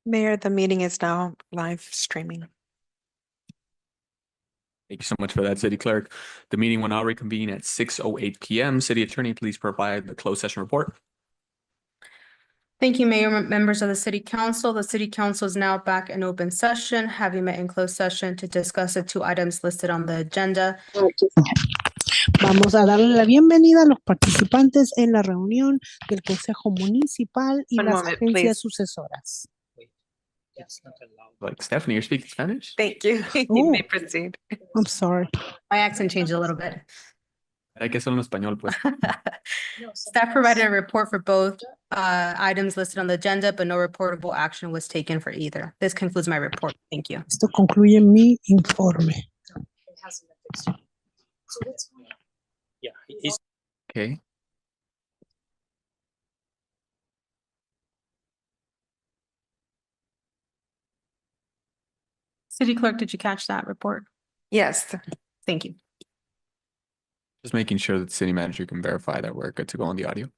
Mayor, the meeting is now live streaming. Thank you so much for that, City Clerk. The meeting will now reconvene at 6:08 p.m. City Attorney, please provide the closed session report. Thank you, Mayor, members of the City Council. The City Council is now back in open session, having met in closed session to discuss the two items listed on the agenda. Vamos a darle la bienvenida a los participantes en la reunión del Consejo Municipal y One las moment, agencias please. sucesoras. Like, Stephanie, you're speaking Spanish? Thank you. You Oh. may proceed. I'm sorry. My accent changed a little bit. Hay que hacerlo en español, pues. Staff provided a report for both items listed on the agenda, but no reportable action was taken for either. This concludes my report. Thank you. Esto concluye mi informe. Okay. City Clerk, did you catch that report? Yes, Thank you. Just making sure that the city manager can verify that we're good to go on the audio.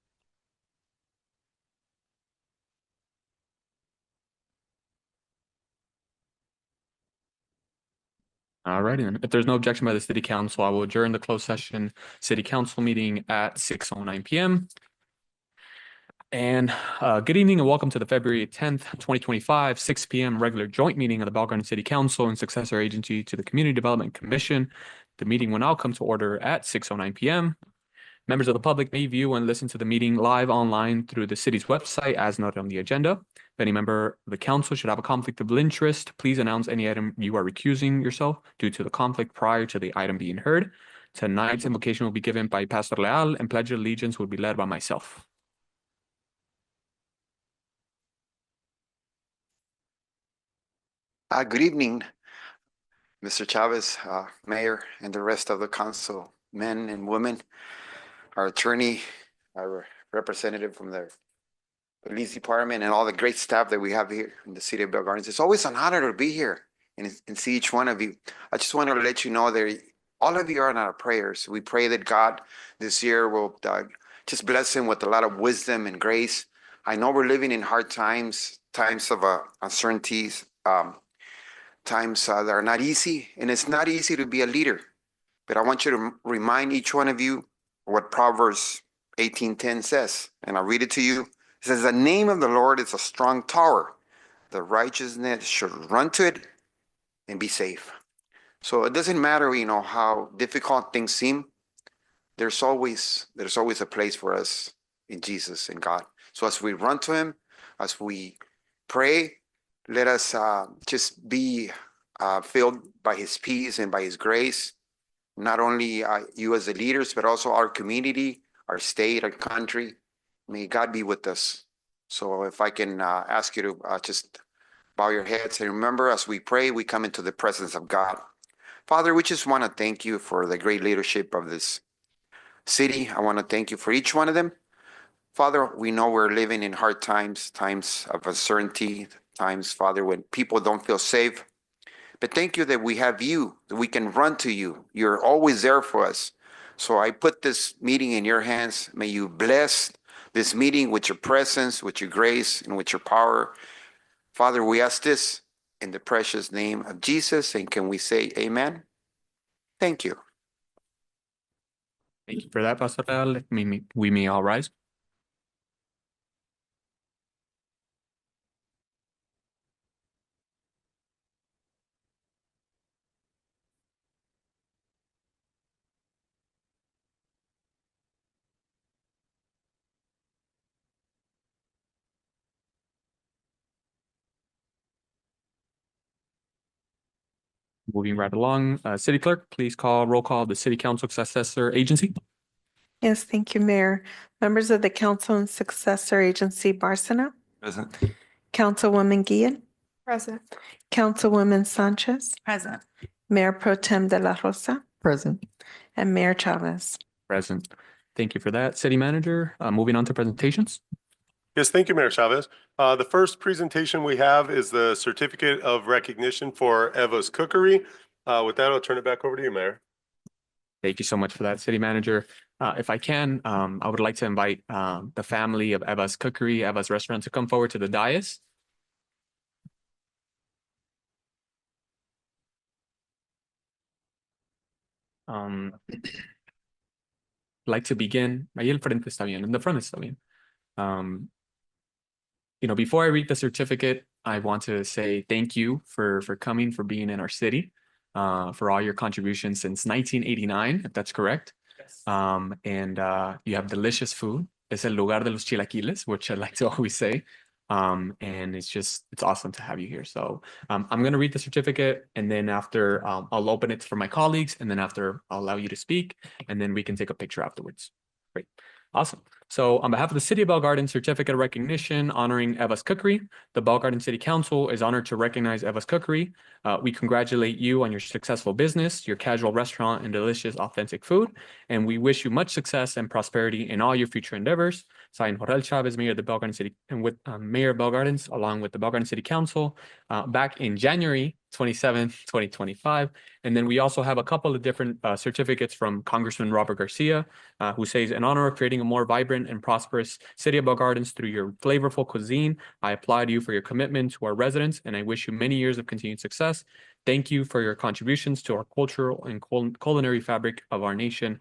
All righty, then. If there's no objection by the City Council, I will adjourn the closed session City Council meeting at 6:09 p.m. And good evening and welcome to the February 10th, 2025, 6 p.m. regular joint meeting of the Bell Garden City Council and Successor Agency to the Community Development Commission. The meeting will now come to order at 6:09 p.m. Members of the public may view and listen to the meeting live online through the city's website as noted on the agenda. If any member of the council should have a conflict of interest, please announce any item you are recusing yourself due to the conflict prior to the item being heard. Tonight's invocation will be given by Pastor Leal and Pledge of Allegiance will be led by myself. Good evening, Mr. Chavez, Mayor, and the rest of the council, men and women, our attorney, our representative from the police department, and all the great staff that we have here in the city of Bell Gardens. It's always an honor to be here and see each one of you. I just wanted to let you know that all of you are in our prayers. We pray that God this year will just bless him with a lot of wisdom and grace. I know we're living in hard times, times of uncertainties, times that are not easy, and it's not easy to be a leader. But I want you to remind each one of you what Proverbs 18:10 says, and I'll read it to you. It says, "The name of the Lord is a strong tower. The righteousness should run to it and be safe." So it doesn't matter, how difficult things seem. There's always a place for us in Jesus and God. So as we run to him, as we pray, let us just be filled by his peace and by his grace. Not only you as the leaders, but also our community, our state, our country. May God be with us. So if I can ask you to just bow your heads and remember, as we pray, we come into the presence of God. Father, we just want to thank you for the great leadership of this city. I want to thank you for each one of them. Father, we know we're living in hard times, times of uncertainty, times, Father, when people don't feel safe. But thank you that we have you, that we can run to you. You're always there for us. So I put this meeting in your hands. May you bless this meeting with your presence, with your grace, and with your power. Father, we ask this in the precious name of Jesus. And can we say amen? Thank you. Thank you for that, Pastor Leal. We may all rise. Moving right along, City Clerk, please call roll call of the City Council Successor Agency. yes, thank you, Mayor. Members of the Council and Successor Agency, Barcena. Present. Councilwoman Guillen. Present. Councilwoman Sanchez. Present. Mayor Pro Tem de la Rosa. Present. And Mayor Chavez. Present. Thank you for that, City Manager. Moving on to presentations. Yes, thank you, Mayor Chavez. The first presentation we have is the Certificate of Recognition for Eva's Cookery. With that, I'll turn it back over to you, Mayor. Thank you so much for that, City Manager. If I can, I would like to invite the family of Eva's Cookery, Eva's Restaurant, to come forward to the dais. Like to begin. Ahí el frente está bien, in the front está bien. Before I read the certificate, I want to say thank you for coming, for being in our city, for all your contributions since 1989, if that's correct. Yes. And you have delicious food. Es el lugar de los chilaquiles, which I like to always say. And it's awesome to have you here. So I'm going to read the certificate, and then after I'll open it for my colleagues, and then after I'll allow you to speak, and then we can take a picture afterwards. Great. Awesome. So on behalf of the City of Bell Garden Certificate of Recognition honoring Eva's Cookery, the Bell Garden City Council is honored to recognize Eva's Cookery. We congratulate you on your successful business, your casual restaurant, and delicious, authentic food. And we wish you much success and prosperity in all your future endeavors. Signed, Jorel Chavez, Mayor of the Bell Garden City, and with Mayor of Bell Gardens, along with the Bell Garden City Council, back in January 27th, 2025. And then we also have a couple of different certificates from Congressman Robert Garcia, who says, in honor of creating a more vibrant and prosperous City of Bell Gardens through your flavorful cuisine, I applaud you for your commitment to our residents, and I wish you many years of continued success. Thank you for your contributions to our cultural and culinary fabric of our nation,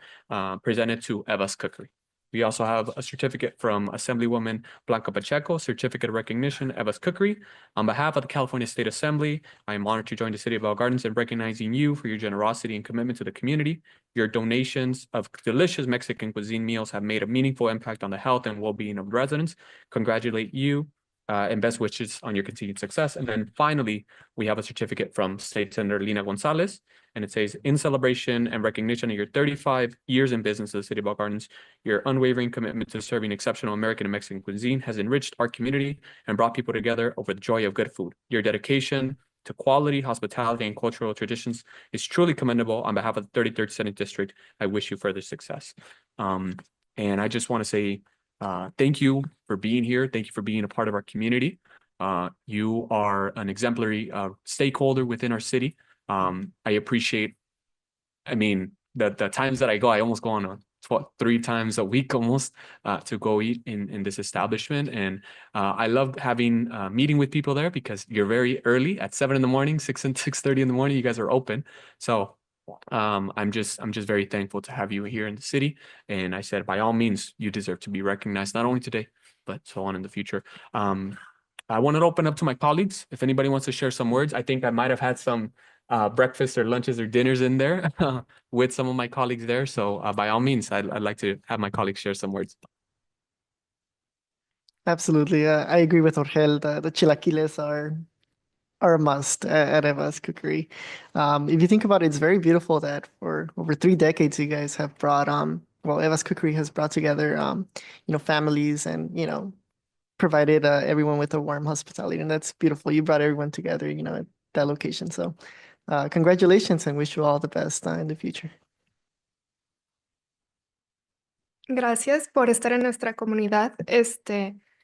presented to Eva's Cookery. We also have a certificate from Assemblywoman Blanca Pacheco, Certificate of Recognition, Eva's Cookery. On behalf of the California State Assembly, I am honored to join the City of Bell Gardens in recognizing you for your generosity and commitment to the community. Your donations of delicious Mexican cuisine meals have made a meaningful impact on the health and well-being of residents. Congratulate you and best wishes on your continued success. And then finally, we have a certificate from State Senator Lina Gonzalez, and it says, in celebration and recognition of your 35 years in business at the City of Bell Gardens, your unwavering commitment to serving exceptional American and Mexican cuisine has enriched our community and brought people together over the joy of good food. Your dedication to quality, hospitality, and cultural traditions is truly commendable. On behalf of the 33rd Senate District, I wish you further success. And I just want to say thank you for being here. Thank you for being a part of our community. You are an exemplary stakeholder within our city. I appreciate, the times that I go, I almost go on 3 times a week almost to go eat in this establishment. And I love having a meeting with people there because you're very early at 7 in the morning, 6 and 6:30 in the morning, you guys are open. So I'm just very thankful to have you here in the city. And I said, by all means, you deserve to be recognized, not only today, but so on in the future. I wanted to open up to my colleagues. If anybody wants to share some words, I think I might have had some breakfasts or lunches or dinners in there with some of my colleagues there. So by all means, I'd like to have my colleagues share some words. Absolutely. I agree with Jorgel. The chilaquiles are a must at Eva's Cookery. If you think about it, it's very beautiful that for over 3 decades, you guys have brought, Eva's Cookery has brought together, families and, provided everyone with a warm hospitality. And that's beautiful. You brought everyone together, at that location. So congratulations and wish you all the best in the future. Gracias por estar en nuestra comunidad.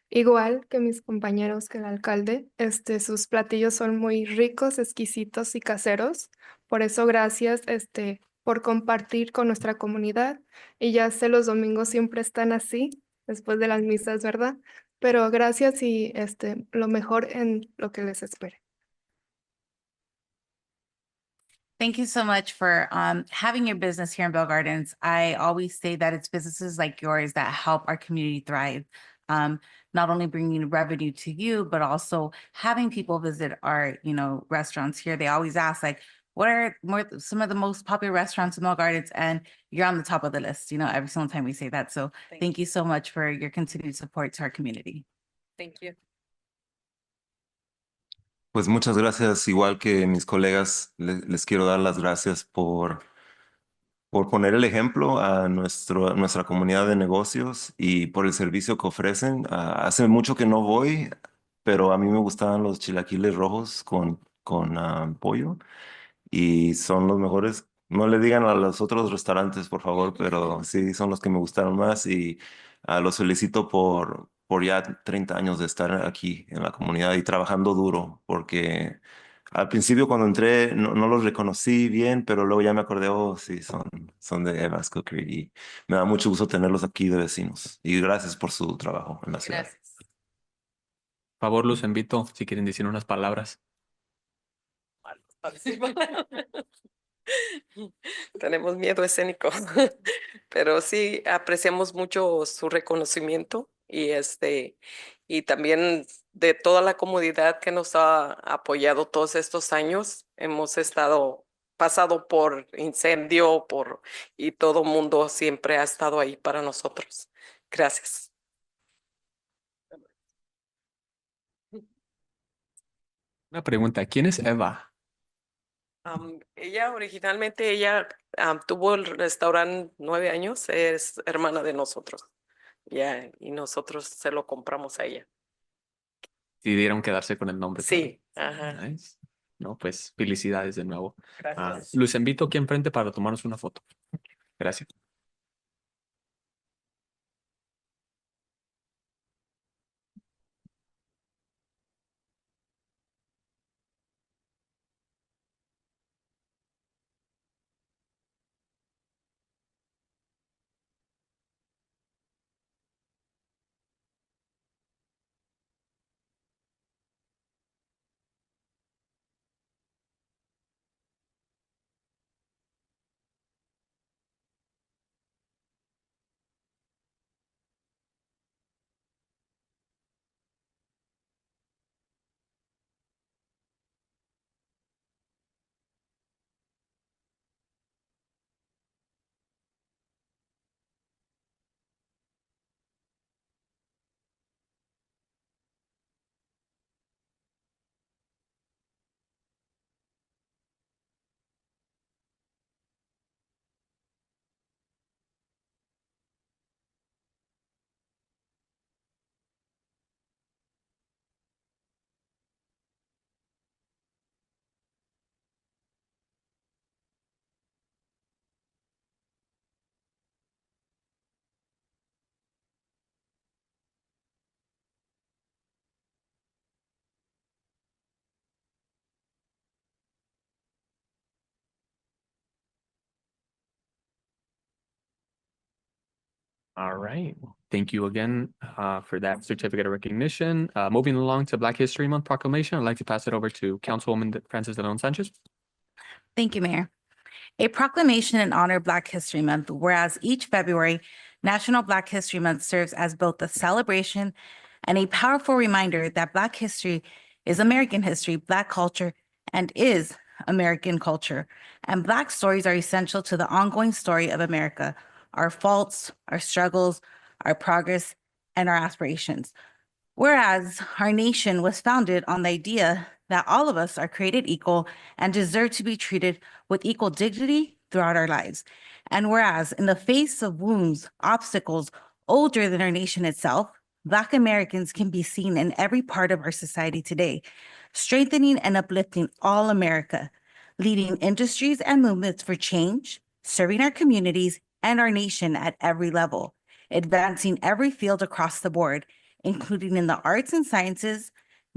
Igual que mis compañeros, que el alcalde, sus platillos son muy ricos, exquisitos y caseros. Por eso, gracias, por compartir con nuestra comunidad. Y ya sé, los domingos siempre están así, después de las misas, ¿verdad? Pero gracias y lo mejor en lo que les espere. Thank you so much for having your business here in Bell Gardens. I always say that it's businesses like yours that help our community thrive. Not only bringing revenue to you, but also having people visit our, restaurants here. They always ask, like, what are some of the most popular restaurants in Bell Gardens? And you're on the top of the list, every single time we say that. So thank you so much for your continued support to our community. Thank you. Pues muchas gracias, igual que mis colegas, les quiero dar las gracias por poner el ejemplo a nuestra comunidad de negocios y por el servicio que ofrecen. Hace mucho que no voy, pero a mí me gustaban los chilaquiles rojos con pollo y son los mejores. No le digan a los otros restaurantes, por favor, pero sí son los que me gustaron más y los felicito por ya 30 años de estar aquí en la comunidad y trabajando duro, porque al principio cuando entré no los reconocí bien, pero luego ya me acordé, oh, sí, son de Eva's Cookery y me da mucho gusto tenerlos aquí de vecinos. Y gracias por su trabajo en la ciudad. Gracias. Por favor, los invito si quieren decir unas palabras. Tenemos miedo escénico, pero sí apreciamos mucho su reconocimiento y también de toda la comunidad que nos ha apoyado todos estos años. Hemos pasado por incendio, y todo mundo siempre ha estado ahí para nosotros. Gracias. Una pregunta, ¿quién es Eva? Ella tuvo el restaurante 9 años, es hermana de nosotros, ya, y nosotros se lo compramos a ella. Decidieron quedarse con el nombre. Sí, también. ajá, Nice. No, pues felicidades de nuevo. gracias. Los invito aquí enfrente para tomarnos una foto. Gracias. All right. Thank you again for that certificate of recognition. Moving along to Black History Month proclamation, I'd like to pass it over to Councilwoman Frances de Leon Sanchez. Thank you, Mayor. A proclamation in honor of Black History Month, whereas each February, National Black History Month serves as both a celebration and a powerful reminder that Black history is American history, Black culture, and is American culture. And Black stories are essential to the ongoing story of America, our faults, our struggles, our progress, and our aspirations. Whereas our nation was founded on the idea that all of us are created equal and deserve to be treated with equal dignity throughout our lives. And whereas in the face of wounds, obstacles older than our nation itself, Black Americans can be seen in every part of our society today, strengthening and uplifting all America, leading industries and movements for change, serving our communities and our nation at every level, advancing every field across the board, including in the arts and sciences,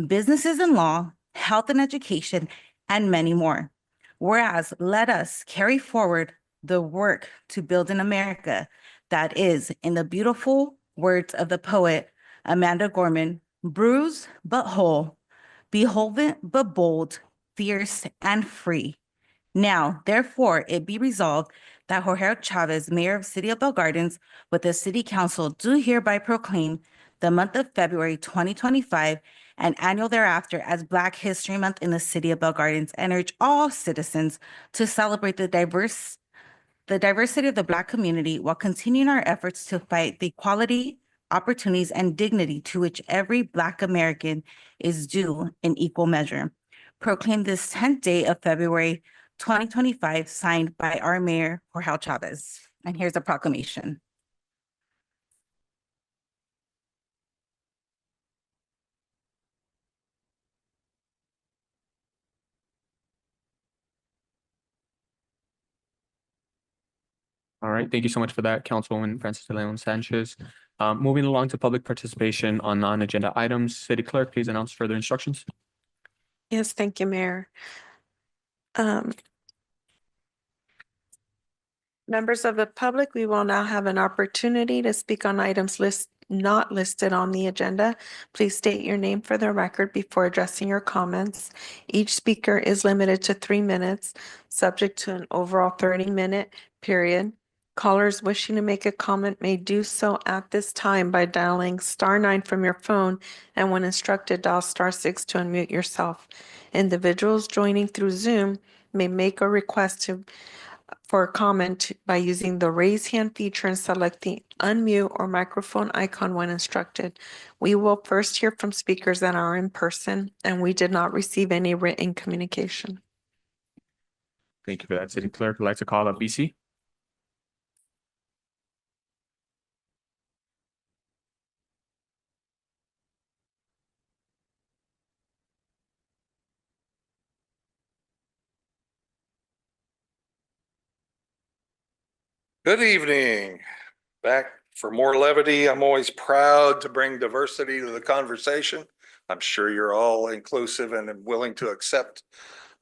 businesses and law, health and education, and many more. Whereas, let us carry forward the work to build an America that is, in the beautiful words of the poet Amanda Gorman, bruised but whole, beholden but bold, fierce and free. Now, therefore, it be resolved that Jorge Chavez, Mayor of City of Bell Gardens, with the City Council, do hereby proclaim the month of February 2025 and annual thereafter as Black History Month in the City of Bell Gardens, and urge all citizens to celebrate the diversity of the Black community while continuing our efforts to fight the equality, opportunities, and dignity to which every Black American is due in equal measure. Proclaim this 10th day of February 2025, signed by our Mayor, Jorge Chavez. And here's a proclamation. All right. Thank you so much for that, Councilwoman Frances de Leon Sanchez. Moving along to public participation on non-agenda items. City Clerk, please announce further instructions. Yes, thank you, Mayor. Members of the public, we will now have an opportunity to speak on items not listed on the agenda, please state your name for the record before addressing your comments. Each speaker is limited to 3 minutes, subject to an overall 30-minute period. Callers wishing to make a comment may do so at this time by dialing *9 from your phone, and when instructed, dial *6 to unmute yourself. Individuals joining through Zoom may make a request for a comment by using the raise hand feature and select the unmute or microphone icon when instructed. We will first hear from speakers that are in person, and we did not receive any written communication. Thank you for that. City Clerk would like to call up BC. Good evening. Back for more levity. I'm always proud to bring diversity to the conversation. I'm sure you're all inclusive and willing to accept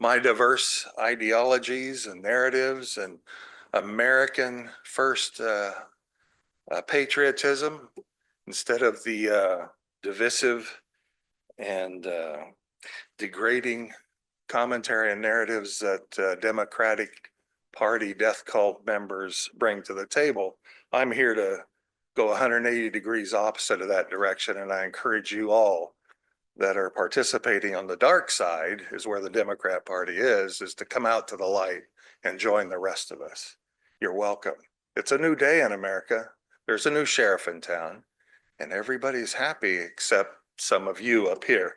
my diverse ideologies and narratives and American first patriotism instead of the divisive and degrading commentary and narratives that Democratic Party death cult members bring to the table. I'm here to go 180 degrees opposite of that direction, and I encourage you all that are participating on the dark side, is where the Democrat Party is to come out to the light and join the rest of us. You're welcome. It's a new day in America. There's a new sheriff in town, and everybody's happy except some of you up here.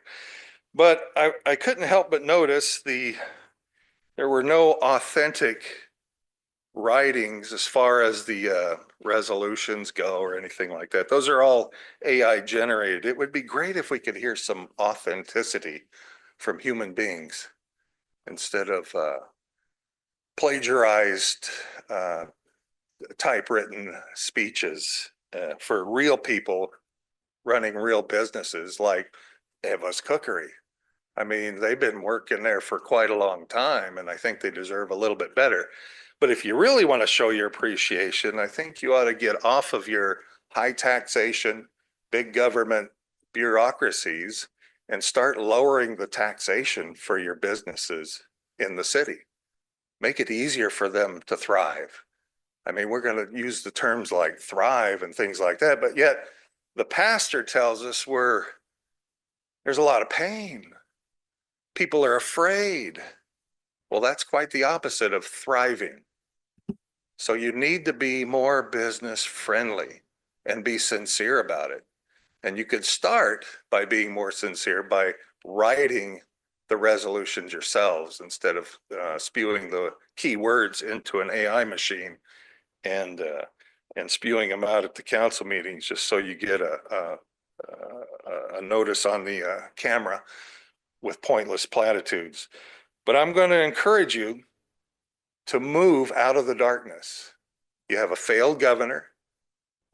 But I couldn't help but notice there were no authentic writings as far as the resolutions go or anything like that. Those are all AI generated. It would be great if we could hear some authenticity from human beings instead of plagiarized typewritten speeches for real people running real businesses like Eva's Cookery. I mean, they've been working there for quite a long time, and I think they deserve a little bit better. But if you really want to show your appreciation, I think you ought to get off of your high taxation, big government bureaucracies and start lowering the taxation for your businesses in the city. Make it easier for them to thrive. I mean, we're going to use the terms like thrive and things like that, but yet the pastor tells us there's a lot of pain. People are afraid. Well, that's quite the opposite of thriving. So you need to be more business friendly and be sincere about it. And you could start by being more sincere by writing the resolutions yourselves instead of spewing the key words into an AI machine and spewing them out at the council meetings just so you get a notice on the camera with pointless platitudes. But I'm going to encourage you to move out of the darkness. You have a failed governor,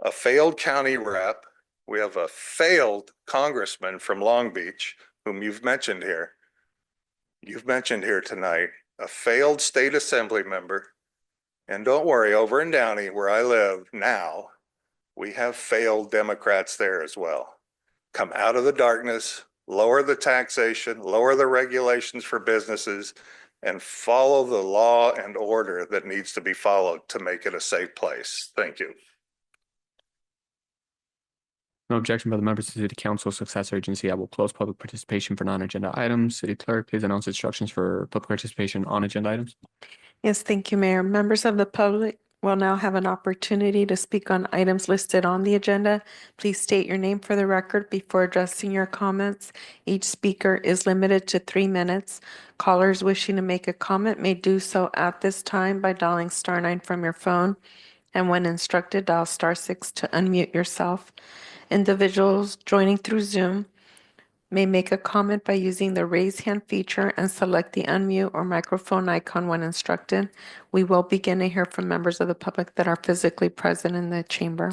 a failed county rep. We have a failed congressman from Long Beach, whom you've mentioned here. You've mentioned here tonight, a failed state assembly member. And don't worry, over in Downey, where I live now, we have failed Democrats there as well. Come out of the darkness, lower the taxation, lower the regulations for businesses, and follow the law and order that needs to be followed to make it a safe place. Thank you. No objection by the members of the City Council Successor Agency. I will close public participation for non-agenda items. City Clerk, please announce instructions for public participation on agenda items. Yes, thank you, Mayor. Members of the public will now have an opportunity to speak on items listed on the agenda. Please state your name for the record before addressing your comments. Each speaker is limited to 3 minutes. Callers wishing to make a comment may do so at this time by dialing *9 from your phone. And when instructed, dial *6 to unmute yourself. Individuals joining through Zoom may make a comment by using the raise hand feature and select the unmute or microphone icon when instructed. We will begin to hear from members of the public that are physically present in the chamber.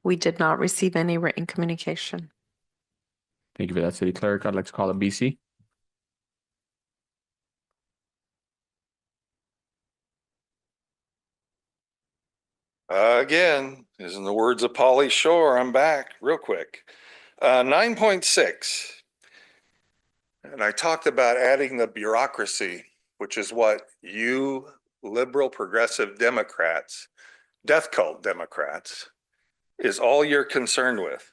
We did not receive any written communication. Thank you for that, City Clerk. I'd like to call up BC. Again, is in the words of Pauly Shore, I'm back real quick. 9.6. And I talked about adding the bureaucracy, which is what you liberal progressive Democrats, death cult Democrats, is all you're concerned with.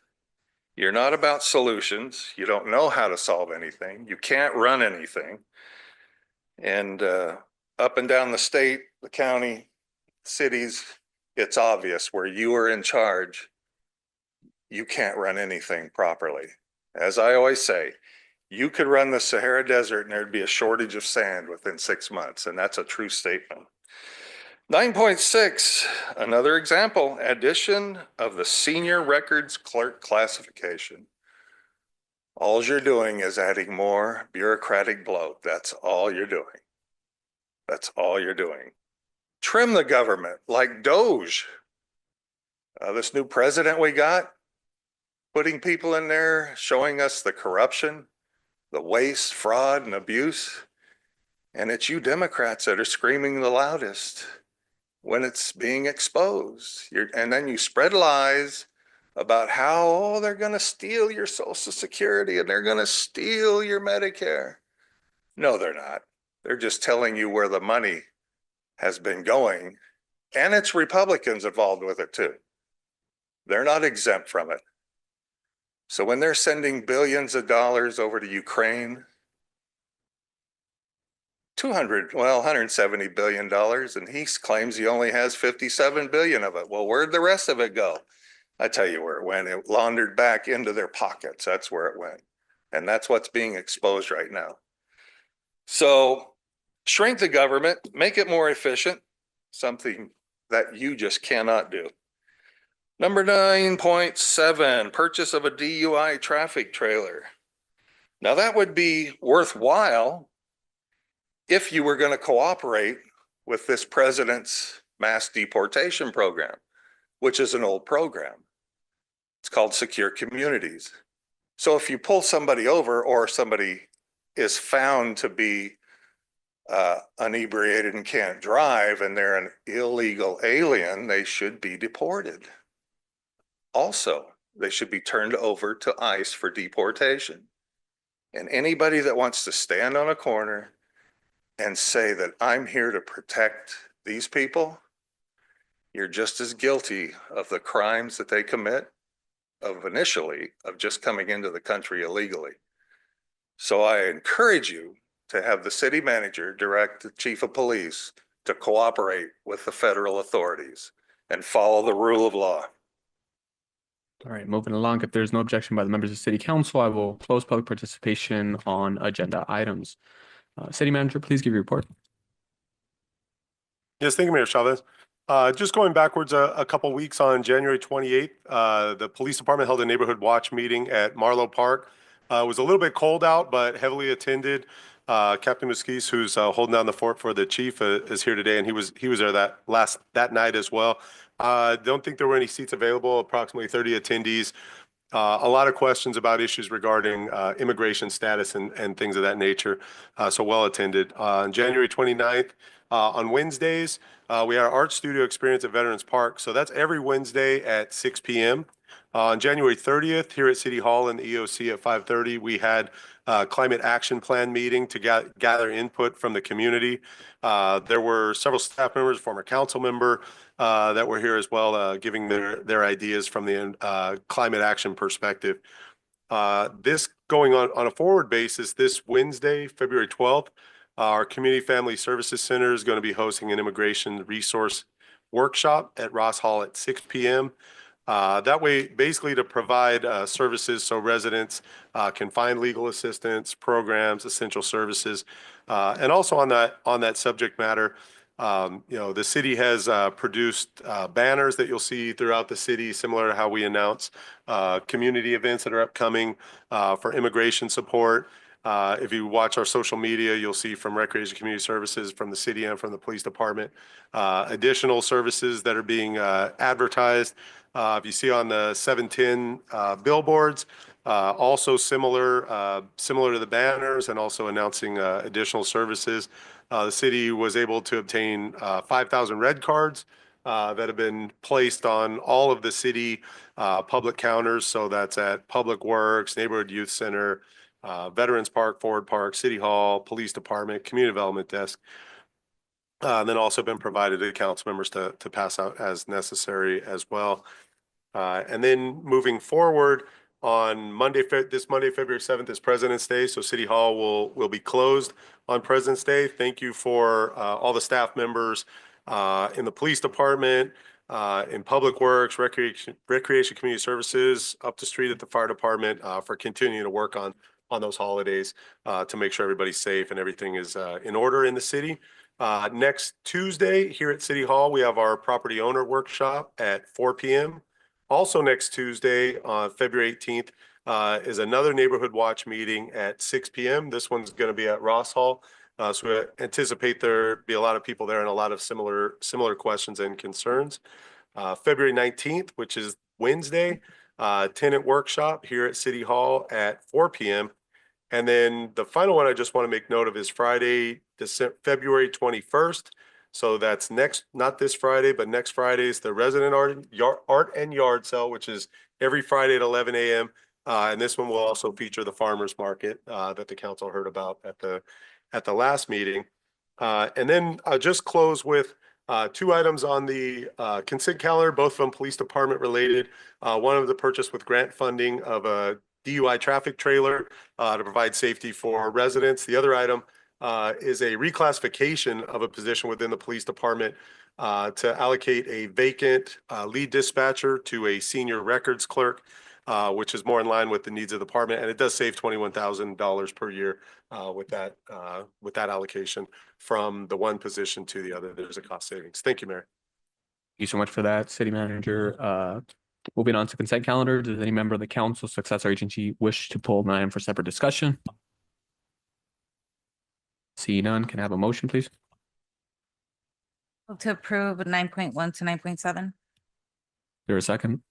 You're not about solutions. You don't know how to solve anything. You can't run anything. And up and down the state, the county, cities, it's obvious where you are in charge, you can't run anything properly. As I always say, you could run the Sahara Desert and there'd be a shortage of sand within 6 months, and that's a true statement. 9.6, another example, addition of the senior records clerk classification. All you're doing is adding more bureaucratic bloat. That's all you're doing. That's all you're doing. Trim the government like Doge. This new president we got, putting people in there, showing us the corruption, the waste, fraud, and abuse. And it's you Democrats that are screaming the loudest when it's being exposed. And then you spread lies about how, oh, they're going to steal your Social Security and they're going to steal your Medicare. No, they're not. They're just telling you where the money has been going. And it's Republicans involved with it too. They're not exempt from it. So when they're sending billions of dollars over to Ukraine, $170 billion, and he claims he only has 57 billion of it. Well, where'd the rest of it go? I tell you where it went. It laundered back into their pockets. That's where it went. And that's what's being exposed right now. So shrink the government, make it more efficient, something that you just cannot do. Number 9.7, purchase of a DUI traffic trailer. Now that would be worthwhile if you were going to cooperate with this president's mass deportation program, which is an old program. It's called Secure Communities. So if you pull somebody over or somebody is found to be inebriated and can't drive and they're an illegal alien, they should be deported. Also, they should be turned over to ICE for deportation. And anybody that wants to stand on a corner and say that I'm here to protect these people, you're just as guilty of the crimes that they commit of initially of just coming into the country illegally. So I encourage you to have the city manager direct the chief of police to cooperate with the federal authorities and follow the rule of law. All right, moving along. If there's no objection by the members of City Council, I will close public participation on agenda items. City Manager, please give your report. Yes, thank you, Mayor Chavez. Just going backwards a couple weeks, on January 28th, the police department held a neighborhood watch meeting at Marlowe Park. It was a little bit cold out, but heavily attended. Captain Mesquise, who's holding down the fort for the chief, is here today, and he was there that night as well. Don't think there were any seats available. Approximately 30 attendees. A lot of questions about issues regarding immigration status and things of that nature. So well attended. On January 29th, on Wednesdays, we had our art studio experience at Veterans Park. So that's every Wednesday at 6 p.m. On January 30th, here at City Hall in the EOC at 5:30, we had a climate action plan meeting to gather input from the community. There were several staff members, former council member that were here as well, giving their ideas from the climate action perspective. This going on a forward basis, this Wednesday, February 12th, our Community Family Services Center is going to be hosting an immigration resource workshop at Ross Hall at 6 p.m. That way, basically to provide services so residents can find legal assistance, programs, essential services. And also on that subject matter, the city has produced banners that you'll see throughout the city, similar to how we announce community events that are upcoming for immigration support. If you watch our social media, you'll see from Recreation Community Services, from the city and from the police department, additional services that are being advertised. If you see on the 710 billboards, also similar to the banners and also announcing additional services. The city was able to obtain 5,000 red cards that have been placed on all of the city public counters. So that's at Public Works, Neighborhood Youth Center, Veterans Park, Ford Park, City Hall, Police Department, Community Development Desk. Then also been provided to council members to pass out as necessary as well. And then moving forward on this Monday, February 7th is President's Day. So City Hall will be closed on President's Day. Thank you for all the staff members in the police department, in Public Works, Recreation, Community Services, up the street at the fire department for continuing to work on those holidays to make sure everybody's safe and everything is in order in the city. Next Tuesday here at City Hall, we have our property owner workshop at 4 p.m. Also next Tuesday, February 18th, is another neighborhood watch meeting at 6 p.m. This one's going to be at Ross Hall. So we anticipate there be a lot of people there and a lot of similar questions and concerns. February 19th, which is Wednesday, tenant workshop here at City Hall at 4 p.m. And then the final one I just want to make note of is Friday, February 21st. So that's not this Friday, but next Friday is the resident art and yard sale, which is every Friday at 11 a.m. And this one will also feature the farmers market that the council heard about at the last meeting. And then I'll just close with two items on the consent calendar, both from police department related. One of the purchase with grant funding of a DUI traffic trailer to provide safety for residents. The other item is a reclassification of a position within the police department to allocate a vacant lead dispatcher to a senior records clerk, which is more in line with the needs of the department. And it does save $21,000 per year with that allocation from the one position to the other. There's a cost savings. Thank you, Mayor. Thank you so much for that, City Manager. Moving on to consent calendar, does any member of the council, successor agency wish to pull an item for separate discussion? See none, can I have a motion, please? To approve 9.1 to 9.7. There a second?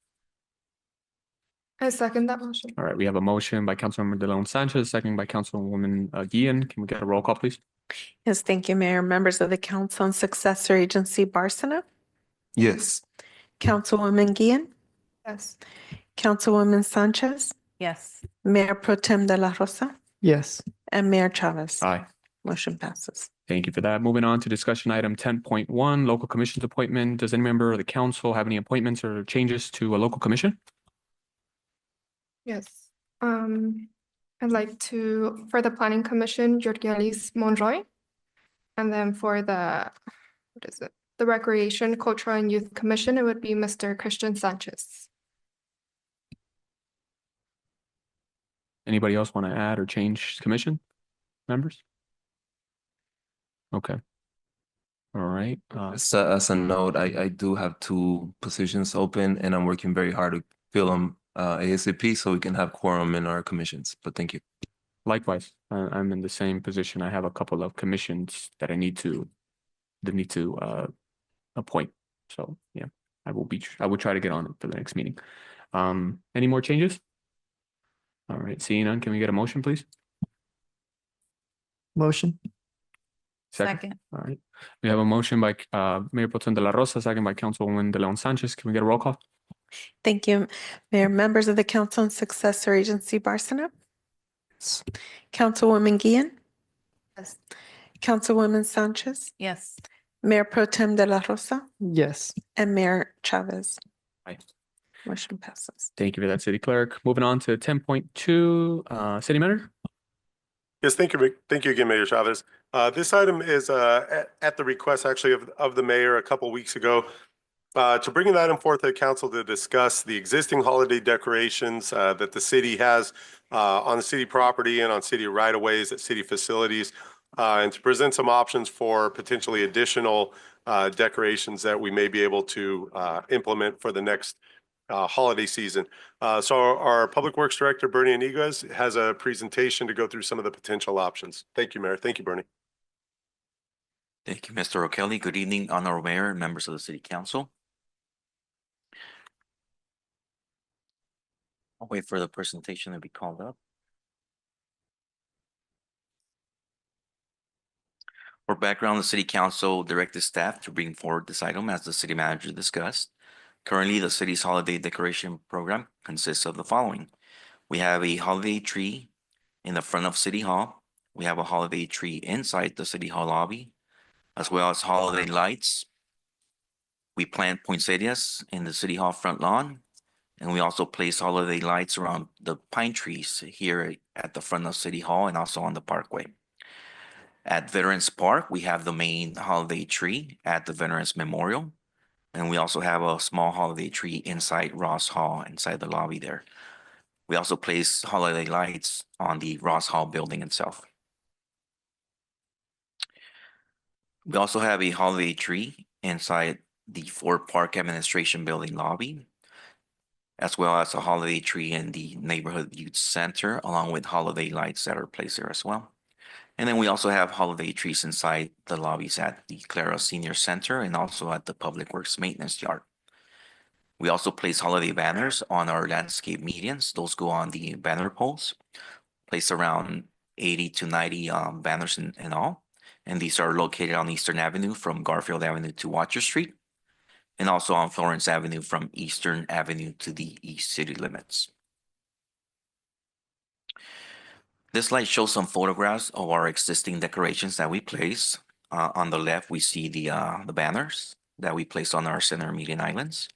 I second that motion. All right, we have a motion by Councilmember De Leon Sanchez, second by Councilwoman Guillen. Can we get a roll call, please? Yes, thank you, Mayor. Members of the council and successor agency, Barsana, Yes. Councilwoman Guillen, Yes. Councilwoman Sanchez, Yes. Mayor Pro Tem de la Rosa, Yes. and Mayor Chavez. Aye. Motion passes. Thank you for that. Moving on to discussion item 10.1, local commissions appointment. Does any member of the council have any appointments or changes to a local commission? Yes. I'd like to, for the Planning Commission, Georgialis Monroy. And then for the Recreation, Cultural and Youth Commission, it would be Mr. Christian Sanchez. Anybody else want to add or change commission members? Okay. All right. So as a note, I do have two positions open and I'm working very hard to fill them ASAP so we can have quorum in our commissions. But thank you. Likewise, I'm in the same position. I have a couple of commissions that I need to appoint. So yeah, I will try to get on it for the next meeting. Any more changes? All right, seeing none, can we get a motion, please? Motion. Second. All right. We have a motion by Mayor Pro Tem de la Rosa, second by Councilwoman De Leon Sanchez. Can we get a roll call? Thank you, Mayor. Members of the council and successor agency, Barsana, Councilwoman Guillen, Yes. Councilwoman Sanchez, Yes. Mayor Pro Tem de la Rosa, Yes. and Mayor Chavez. Aye. Motion passes. Thank you for that, City Clerk. Moving on to 10.2, City Manager. Yes, thank you. Thank you again, Mayor Chavez. This item is at the request actually of the mayor a couple weeks ago to bring an item forth to the council to discuss the existing holiday decorations that the city has on the city property and on city right-of-ways at city facilities, and to present some options for potentially additional decorations that we may be able to implement for the next holiday season. So our Public Works Director, Bernie Iniguez, has a presentation to go through some of the potential options. Thank you, Mayor. Thank you, Bernie. Thank you, Mr. O'Kelly. Good evening, Honorable Mayor and members of the City Council. I'll wait for the presentation to be called up. For background, the city council directed staff to bring forward this item as the city manager discussed. Currently, the city's holiday decoration program consists of the following. We have a holiday tree in the front of City Hall. We have a holiday tree inside the City Hall lobby, as well as holiday lights. We plant poinsettias in the City Hall front lawn, and we also place holiday lights around the pine trees here at the front of City Hall and also on the parkway. At Veterans Park, we have the main holiday tree at the Veterans Memorial. And we also have a small holiday tree inside Ross Hall, inside the lobby there. We also place holiday lights on the Ross Hall building itself. We also have a holiday tree inside the Ford Park Administration Building lobby, as well as a holiday tree in the Neighborhood Youth Center, along with holiday lights that are placed there as well. And then we also have holiday trees inside the lobbies at the Clara Senior Center and also at the Public Works Maintenance Yard. We also place holiday banners on our landscape medians. Those go on the banner poles, place around 80 to 90 banners in all. And these are located on Eastern Avenue from Garfield Avenue to Watcher Street, and also on Florence Avenue from Eastern Avenue to the east city limits. This slide shows some photographs of our existing decorations that we place. On the left, we see the banners that we place on our center median islands,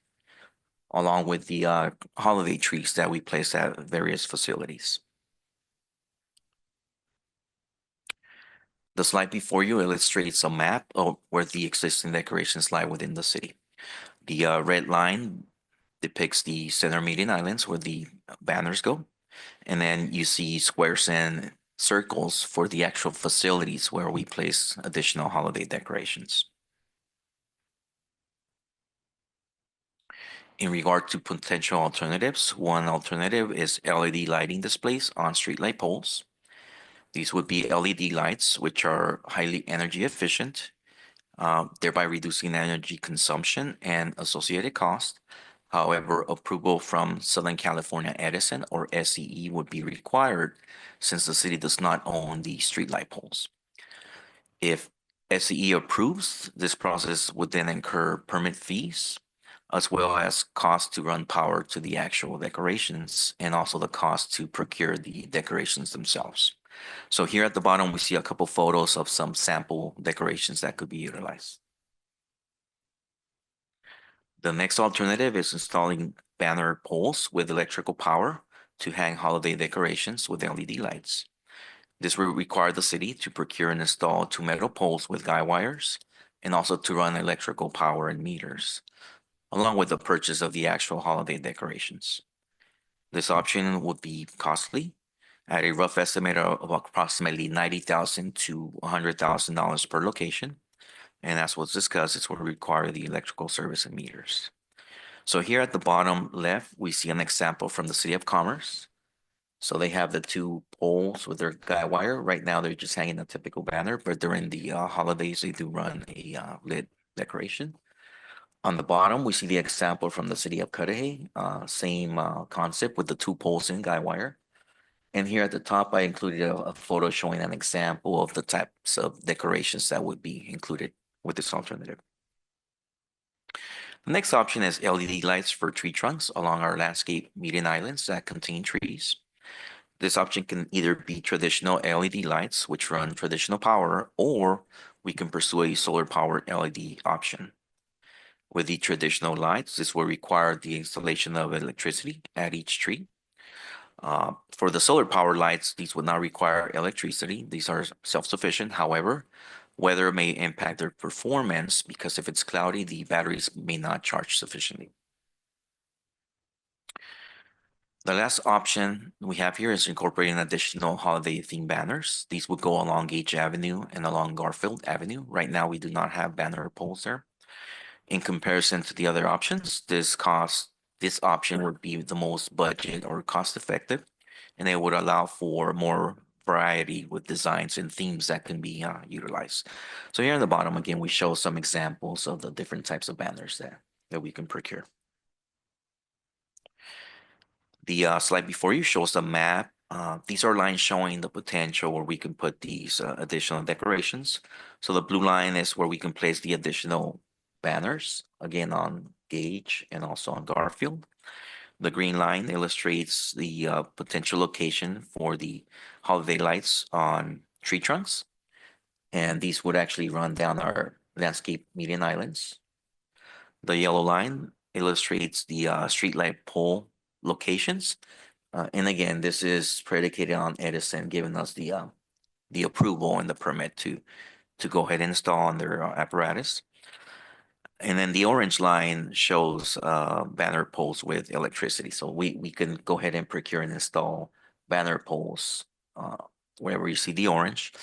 along with the holiday trees that we place at various facilities. The slide before you illustrates a map of where the existing decorations lie within the city. The red line depicts the center median islands where the banners go. And then you see squares and circles for the actual facilities where we place additional holiday decorations. In regard to potential alternatives, one alternative is LED lighting displays on streetlight poles. These would be LED lights, which are highly energy efficient, thereby reducing energy consumption and associated cost. However, approval from Southern California Edison or SCE would be required since the city does not own the streetlight poles. If SCE approves, this process would then incur permit fees, as well as cost to run power to the actual decorations and also the cost to procure the decorations themselves. So here at the bottom, we see a couple photos of some sample decorations that could be utilized. The next alternative is installing banner poles with electrical power to hang holiday decorations with LED lights. This will require the city to procure and install 2 metal poles with guy wires and also to run electrical power and meters, along with the purchase of the actual holiday decorations. This option would be costly at a rough estimate of approximately $90,000 to $100,000 per location. And as was discussed, it will require the electrical service and meters. So here at the bottom left, we see an example from the City of Commerce. So they have the 2 poles with their guy wire. Right now, they're just hanging a typical banner, but during the holidays, they do run a lit decoration. On the bottom, we see the example from the City of Cudahy, same concept with the 2 poles and guy wire. And here at the top, I included a photo showing an example of the types of decorations that would be included with this alternative. The next option is LED lights for tree trunks along our landscape median islands that contain trees. This option can either be traditional LED lights, which run traditional power, or we can pursue a solar powered LED option. With the traditional lights, this will require the installation of electricity at each tree. For the solar power lights, these would not require electricity. These are self-sufficient. However, weather may impact their performance because if it's cloudy, the batteries may not charge sufficiently. The last option we have here is incorporating additional holiday themed banners. These would go along Gage Avenue and along Garfield Avenue. Right now, we do not have banner poles there. In comparison to the other options, this option would be the most budget or cost effective, and it would allow for more variety with designs and themes that can be utilized. So here in the bottom, again, we show some examples of the different types of banners that we can procure. The slide before you shows a map These are lines showing the potential where we can put these additional decorations. So the blue line is where we can place the additional banners, again on Gage and also on Garfield. The green line illustrates the potential location for the holiday lights on tree trunks. And these would actually run down our landscape median islands. The yellow line illustrates the streetlight pole locations. And again, this is predicated on Edison giving us the approval and the permit to go ahead and install on their apparatus. And then the orange line shows banner poles with electricity. So we can go ahead and procure and install banner poles wherever you see the orange.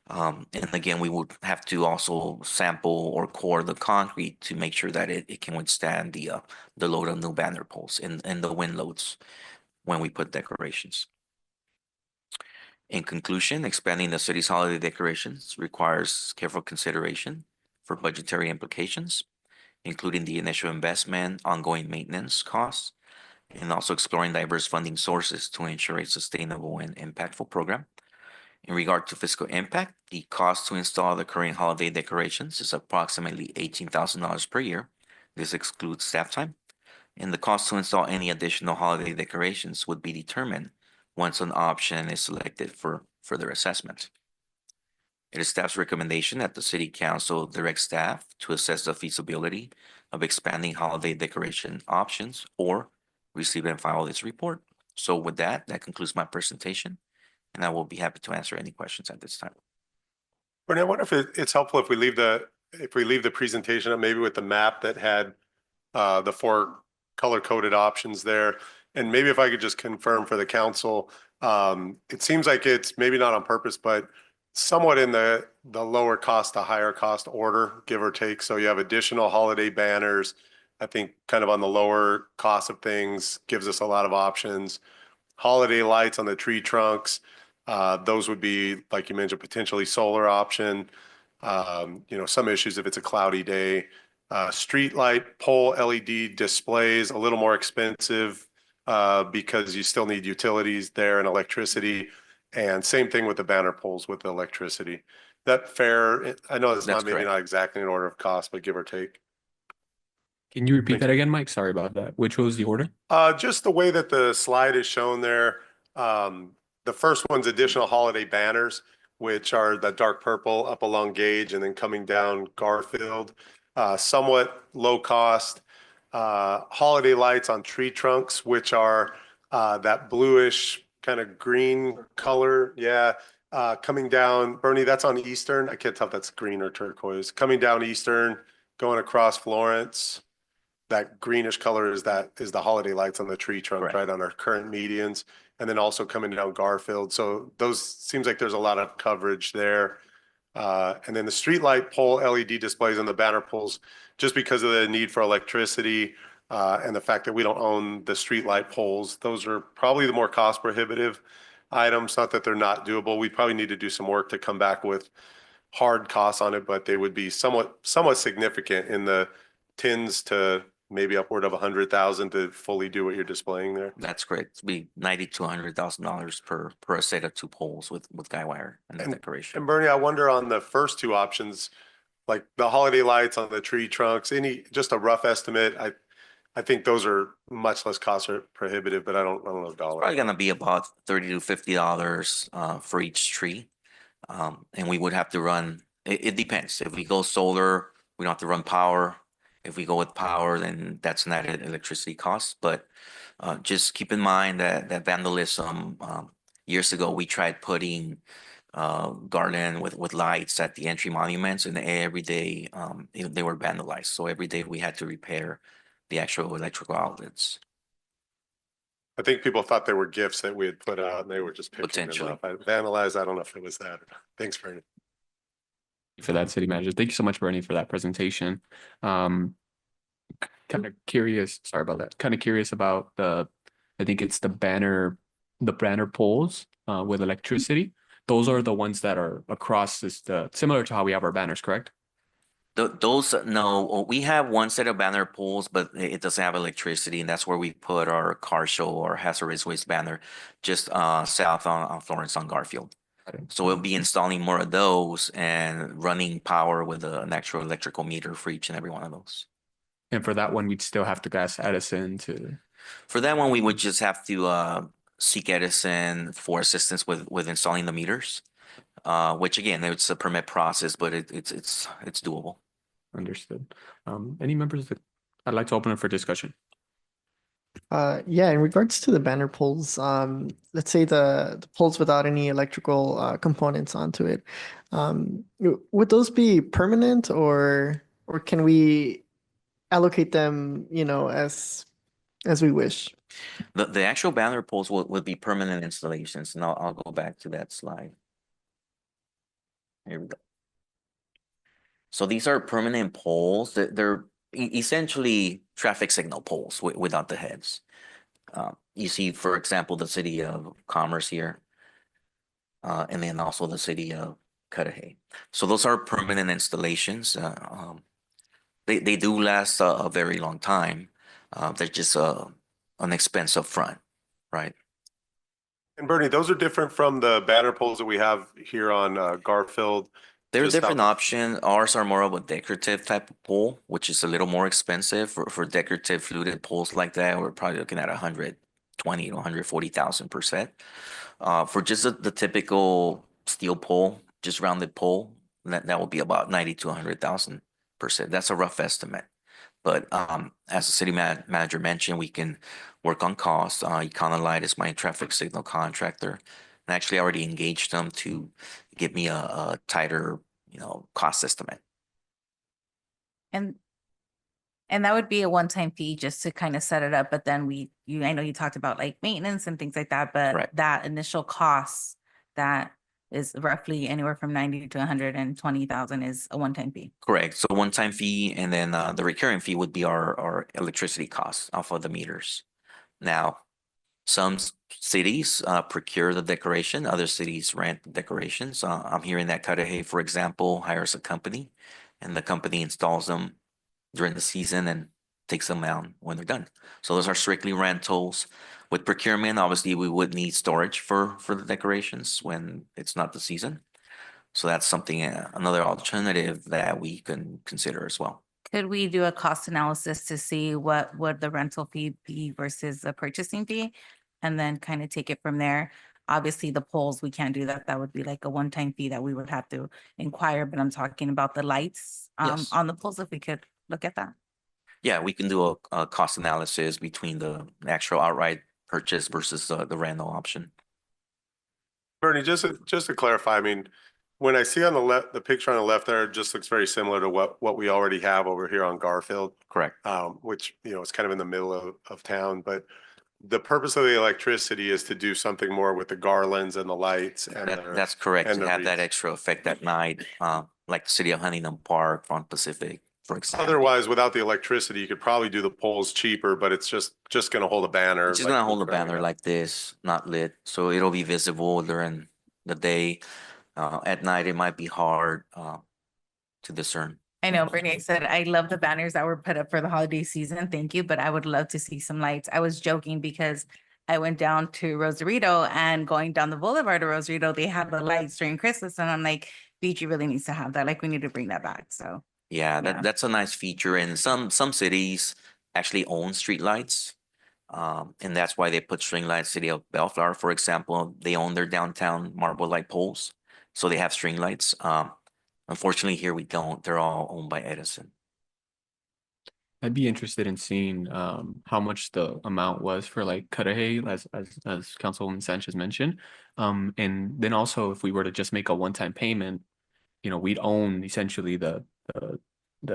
And again, we would have to also sample or core the concrete to make sure that it can withstand the load of new banner poles and the wind loads when we put decorations. In conclusion, expanding the city's holiday decorations requires careful consideration for budgetary implications, including the initial investment, ongoing maintenance costs, and also exploring diverse funding sources to ensure a sustainable and impactful program. In regard to fiscal impact, the cost to install the current holiday decorations is approximately $18,000 per year. This excludes staff time. And the cost to install any additional holiday decorations would be determined once an option is selected for further assessment. It is staff's recommendation that the City Council direct staff to assess the feasibility of expanding holiday decoration options or receive and file this report. So with that concludes my presentation, and I will be happy to answer any questions at this time. Bernie, I wonder if it's helpful if we leave the presentation up maybe with the map that had the 4 color-coded options there. And maybe if I could just confirm for the council, it seems like it's maybe not on purpose, but somewhat in the lower cost to higher cost order, give or take. So you have additional holiday banners, I think kind of on the lower cost of things, gives us a lot of options. Holiday lights on the tree trunks, those would be, like you mentioned, potentially solar option. Some issues if it's a cloudy day. Street light pole LED displays, a little more expensive because you still need utilities there and electricity. And same thing with the banner poles with the electricity. That fair? I know it's That's maybe correct. not exactly in order of cost, but give or take. Can you repeat that again, Mike? Sorry about that. Which was the order? Just the way that the slide is shown there. The first one's additional holiday banners, which are the dark purple up along Gage and then coming down Garfield. Somewhat low cost. Holiday lights on tree trunks, which are that bluish kind of green color. Yeah. Coming down, Bernie, that's on Eastern. I can't tell if that's green or turquoise. Coming down Eastern, going across Florence. That greenish color is the holiday lights on the tree trunk, Correct. right on our current medians, and then also coming down Garfield. So those seems like there's a lot of coverage there. And then the street light pole LED displays on the banner poles, just because of the need for electricity and the fact that we don't own the street light poles, those are probably the more cost prohibitive items. Not that they're not doable. We probably need to do some work to come back with hard costs on it, but they would be somewhat significant in the tens to maybe upward of 100,000 to fully do what you're displaying there. That's correct. It'd be $90,000 to $100,000 per a set of 2 poles with guy wire and the decoration. And Bernie, I wonder on the first 2 options, like the holiday lights on the tree trunks, just a rough estimate. I think those are much less cost prohibitive, but I don't know dollars. Probably gonna be about $30 to $50 for each tree. And we would have to run, it depends. If we go solar, we don't have to run power. If we go with power, then that's an added electricity cost. But just keep in mind that vandalism, years ago, we tried putting garland with lights at the entry monuments, and every day they were vandalized. So every day we had to repair the actual electrical outlets. I think people thought they were gifts that we had put out and they were just picking them Potentially. up. Vandalized, I don't know if it was that or not. Thanks, Bernie. For that, City Manager. Thank you so much, Bernie, for that presentation. Kind of curious, sorry about that. Kind of curious about I think it's the banner poles with electricity. Those are the ones that are across similar to how we have our banners, correct? Those, no, we have one set of banner poles, but it doesn't have electricity, and that's where we put our car show or hazardous waste banner, just south on Florence on Garfield. So we'll be installing more of those and running power with an actual electrical meter for each and every one of those. And for that one, we'd still have to ask Edison to. For that one, we would just have to seek Edison for assistance with installing the meters, which again, it's a permit process, but it's doable. Understood. Any members that I'd like to open it for discussion? Yeah, in regards to the banner poles, let's say the poles without any electrical components onto it, would those be permanent or can we allocate them, as we wish? The actual banner poles would be permanent installations, and I'll go back to that slide. Here we go. So these are permanent poles. They're essentially traffic signal poles without the heads. You see, for example, the city of Commerce here, and then also the city of Cudahy. So those are permanent installations. They do last a very long time. They're just an expense up front, right? And Bernie, those are different from the banner poles that we have here on Garfield. They're a just different out- option. Ours are more of a decorative type of pole, which is a little more expensive for decorative fluted poles like that. We're probably looking at 120 to 140,000 per set. For just the typical steel pole, just rounded pole, that will be about 90 to 100,000 per set. That's a rough estimate. But as the city manager mentioned, we can work on costs. Econolight is my traffic signal contractor. And actually I already engaged them to give me a tighter, cost estimate. And that would be a one-time fee just to kind of set it up, but then I know you talked about like maintenance and things like that, but Correct. that initial cost that is roughly anywhere from 90 to 120,000 is a one-time fee. Correct. So one-time fee, and then the recurring fee would be our electricity costs off of the meters. Now, some cities procure the decoration, other cities rent the decorations. I'm hearing that Cudahy, for example, hires a company, and the company installs them during the season and takes them out when they're done. So those are strictly rentals. With procurement, obviously, we would need storage for the decorations when it's not the season. So that's something, another alternative that we can consider as well. Could we do a cost analysis to see what would the rental fee be versus the purchasing fee? And then kind of take it from there. Obviously, the poles, we can't do that. That would be like a one-time fee that we would have to inquire, but I'm talking about the lights Yes. on the poles, if we could look at that. Yeah, we can do a cost analysis between the actual outright purchase versus the rental option. Bernie, just to clarify, I mean, when I see on the left, the picture on the left there, it just looks very similar to what we already have over here on Garfield. Correct. Which, is kind of in the middle of town, but the purpose of the electricity is to do something more with the garlands and the lights and That's correct. and To the have that wreaths. extra effect at night, like the city of Huntington Park, Front Pacific, for example. Otherwise, without the electricity, you could probably do the poles cheaper, but it's just going to hold a banner. It's just like gonna we're hold a currently banner have. like this, not lit, so it'll be visible during the day. At night, it might be hard to discern. I know Brittany said, I love the banners that were put up for the holiday season. Thank you. But I would love to see some lights. I was joking because I went down to Rosarito, and going down the boulevard of Rosarito, they have the lights during Christmas. And I'm like, BG really needs to have that. Like, we need to bring that back. So Yeah, Yeah. that's a nice feature, and some cities actually own street lights. And that's why they put string lights. City of Bellflower, for example, they own their downtown marble light poles, so they have string lights. Unfortunately, here we don't. They're all owned by Edison. I'd be interested in seeing how much the amount was for like Cudahy, as Councilwoman Sanchez mentioned. And then also if we were to just make a one-time payment, we'd own essentially the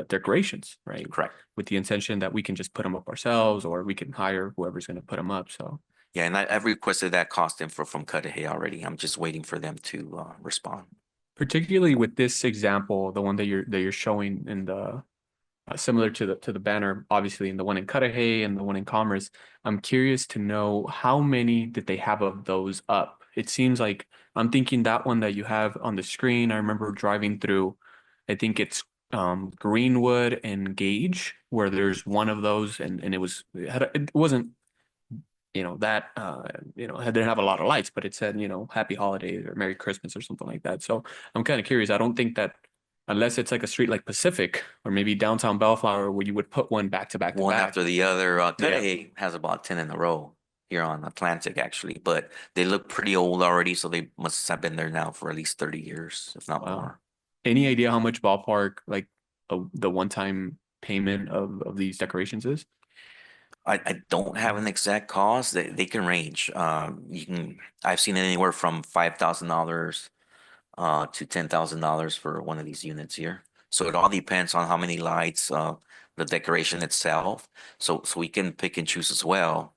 decorations, right? Correct. With the intention that we can just put them up ourselves, or we can hire whoever's going to put them up. So Yeah, and I've requested that cost info from Cudahy already. I'm just waiting for them to respond. particularly with this example, the one that you're showing in the similar to the banner, obviously, in the one in Cudahy and the one in Commerce, I'm curious to know how many did they have of those up? It seems like I'm thinking that one that you have on the screen. I remember driving through. I think it's Greenwood and Gage, where there's one of those, and it wasn't that it didn't have a lot of lights, but it said Happy Holidays or Merry Christmas or something like that. So I'm kind of curious. I don't think that unless it's like a street like Pacific or maybe downtown Bellflower where you would put one back to back to One back. after the other. Today has about 10 in a row here on Atlantic, actually, but they look pretty old already, so they must have been there now for at least 30 years, if not Wow. more. Any idea how much ballpark like the one-time payment of these decorations is? I don't have an exact cost. They can range. I've seen anywhere from $5,000 to $10,000 for one of these units here. So it all depends on how many lights, the decoration itself. So we can pick and choose as well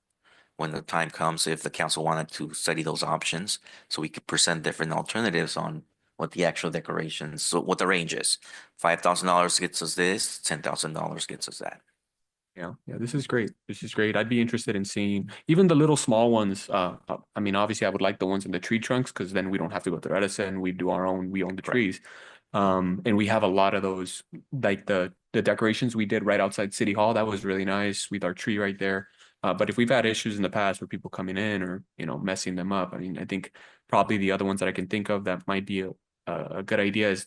when the time comes if the council wanted to study those options. So we could present different alternatives on what the actual decorations, so what the range is. $5,000 gets us this, $10,000 gets us that. Yeah, this is great. This is great. I'd be interested in seeing even the little small ones. I mean, obviously, I would like the ones in the tree trunks because then we don't have to go to Edison. We do our own. We own the trees, and we have a lot of those. Like the decorations we did right outside City Hall. That was really nice with our tree right there. But if we've had issues in the past with people coming in or messing them up, I mean, I think probably the other ones that I can think of that might be a good idea is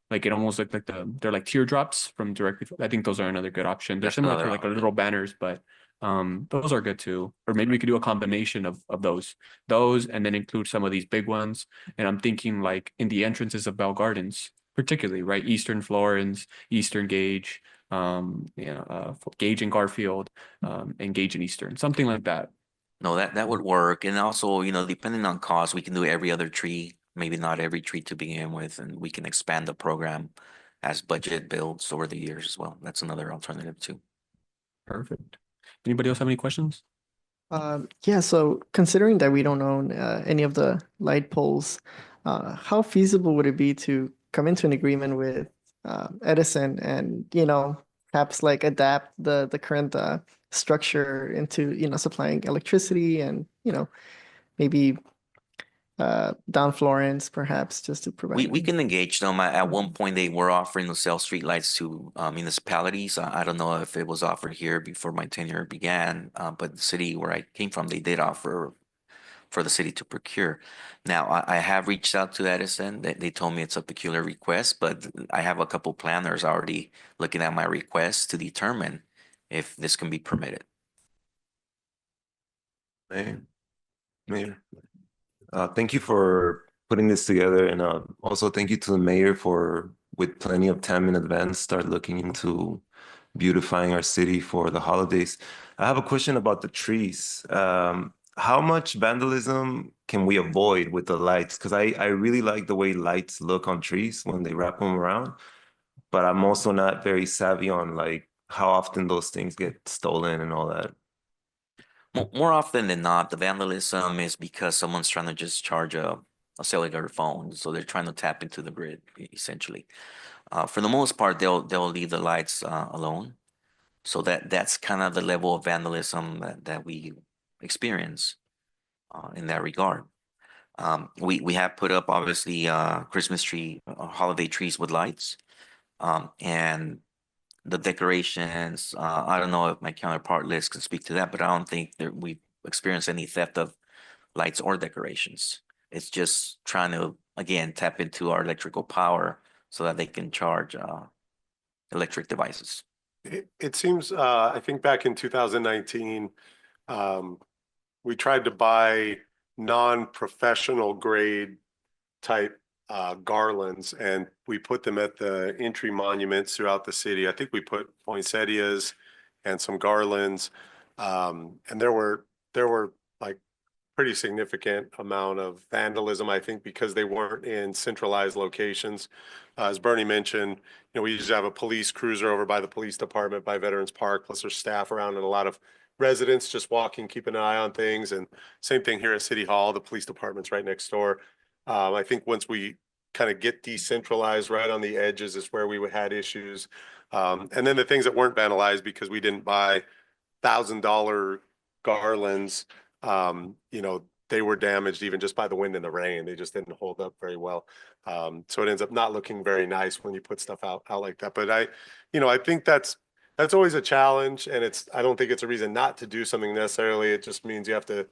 like it almost looked like they're like teardrops from directly. I think those are another good option. They're That's similar to another like a option. little banners, but those are good too. Or maybe we could do a combination of those and then include some of these big ones. And I'm thinking like in the entrances of Bell Gardens, particularly, right? Eastern Florence, Eastern Gage, Gage and Garfield, and Gage and Eastern, something like that. No, that would work. And also, depending on cost, we can do every other tree, maybe not every tree to begin with, and we can expand the program as budget builds over the years as well. That's another alternative too. Perfect. Anybody else have any questions? Yeah, so considering that we don't own any of the light poles, how feasible would it be to come into an agreement with Edison and, perhaps like adapt the current structure into, supplying electricity and, maybe down Florence perhaps just to provide. We can engage them. At one point, they were offering to sell streetlights to municipalities. I don't know if it was offered here before my tenure began, but the city where I came from, they did offer for the city to procure. Now, I have reached out to Edison. They told me it's a peculiar request, but I have a couple planners already looking at my request to determine if this can be permitted. Mayor, thank you for putting this together, and also thank you to the mayor for, with plenty of time in advance, start looking into beautifying our city for the holidays. I have a question about the trees. How much vandalism can we avoid with the lights? Because I really like the way lights look on trees when they wrap them around, but I'm also not very savvy on like how often those things get stolen and all that. More often than not, the vandalism is because someone's trying to just charge a cellular phone, so they're trying to tap into the grid, essentially. For the most part, they'll leave the lights alone. So that's kind of the level of vandalism that we experience in that regard. We have put up obviously Christmas tree, holiday trees with lights, and the decorations. I don't know if my counterpart Liz can speak to that, but I don't think that we've experienced any theft of lights or decorations. It's just trying to again tap into our electrical power so that they can charge electric devices. It seems, I think back in 2019, we tried to buy non-professional grade type garlands, and we put them at the entry monuments throughout the city. I think we put poinsettias and some garlands, and there were like pretty significant amount of vandalism, I think, because they weren't in centralized locations. As Bernie mentioned, we usually have a police cruiser over by the police department, by Veterans Park, plus there's staff around and a lot of residents just walking, keeping an eye on things. And same thing here at City Hall, the police department's right next door. I think once we kind of get decentralized right on the edges is where we had issues. And then the things that weren't vandalized because we didn't buy $1,000 garlands, they were damaged even just by the wind and the rain. They just didn't hold up very well. So it ends up not looking very nice when you put stuff out like that. But I think that's always a challenge, and I don't think it's a reason not to do something necessarily. It just means you have to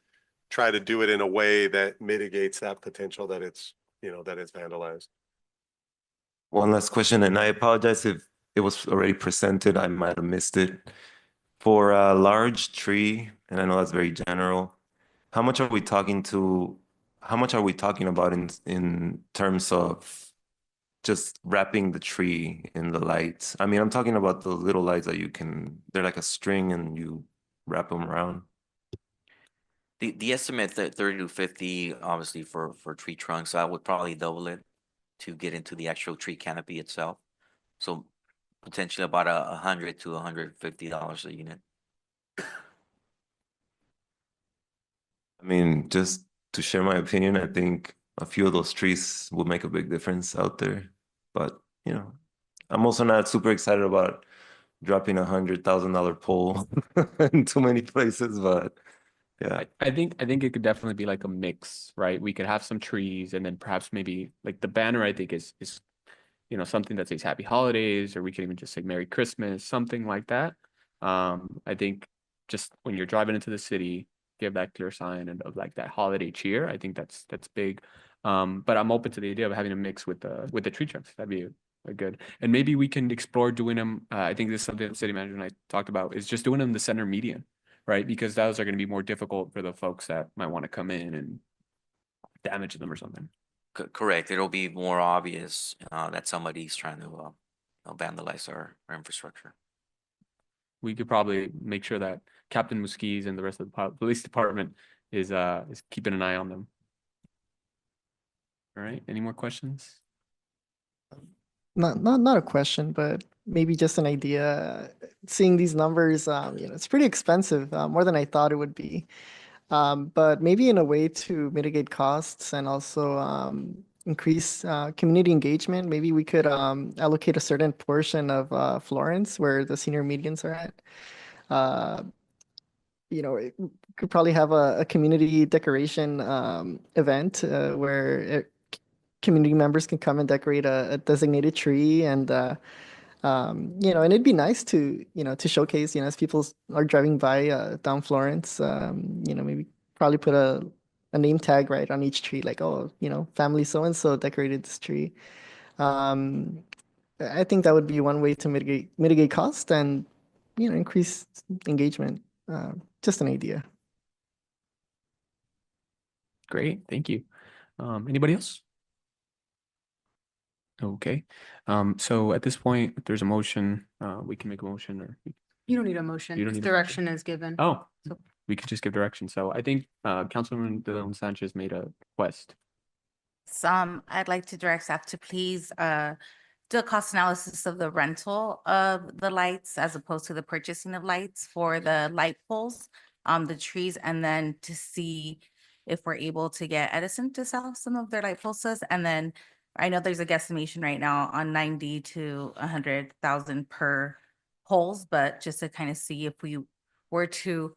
try to do it in a way that mitigates that potential that it's vandalized. One last question, and I apologize if it was already presented. I might have missed it. For a large tree, and I know that's very general, how much are we talking about in terms of just wrapping the tree in the lights? I mean, I'm talking about the little lights that they're like a string and you wrap them around. The estimate that 30 to 50, obviously for tree trunks, I would probably double it to get into the actual tree canopy itself. So potentially about $100 to $150 a unit. I mean, just to share my opinion, I think a few of those trees would make a big difference out there. But, I'm also not super excited about dropping $100,000 pole in too many places, but yeah. I think it could definitely be like a mix, right? We could have some trees and then perhaps maybe like the banner, I think is something that says Happy Holidays, or we can even just say Merry Christmas, something like that. I think just when you're driving into the city, give that clear sign and of like that holiday cheer. I think that's big. But I'm open to the idea of having a mix with the tree trunks. That'd be a good. And maybe we can explore doing them. I think this is something the city manager and I talked about, is just doing them the center median, right? Because those are going to be more difficult for the folks that might want to come in and damage them or something. Correct. It'll be more obvious that somebody's trying to vandalize our infrastructure. We could probably make sure that Captain Muskies and the rest of the police department is keeping an eye on them. All right. Any more questions? Not a question, but maybe just an idea. Seeing these numbers, it's pretty expensive, more than I thought it would be. But maybe in a way to mitigate costs and also increase community engagement, maybe we could allocate a certain portion of Florence where the senior medians are at. We could probably have a community decoration event where community members can come and decorate a designated tree, and and it'd be nice to showcase, as people are driving by down Florence, maybe probably put a name tag right on each tree, like, oh, family so and so decorated this tree. I think that would be one way to mitigate cost and increase engagement. Just an idea. Great. Thank you. Anybody else? Okay. So at this point, if there's a motion, we can make a motion, or You don't need a motion. You don't Just need a direction is given. oh, So- we could just give direction. So I think Councilwoman De Leon Sanchez made a request. I'd like to direct staff to please do a cost analysis of the rental of the lights as opposed to the purchasing of lights for the light poles, the trees, and then to see if we're able to get Edison to sell some of their light poles to us. And then I know there's a guesstimation right now on 90 to 100,000 per poles, but just to kind of see if we were to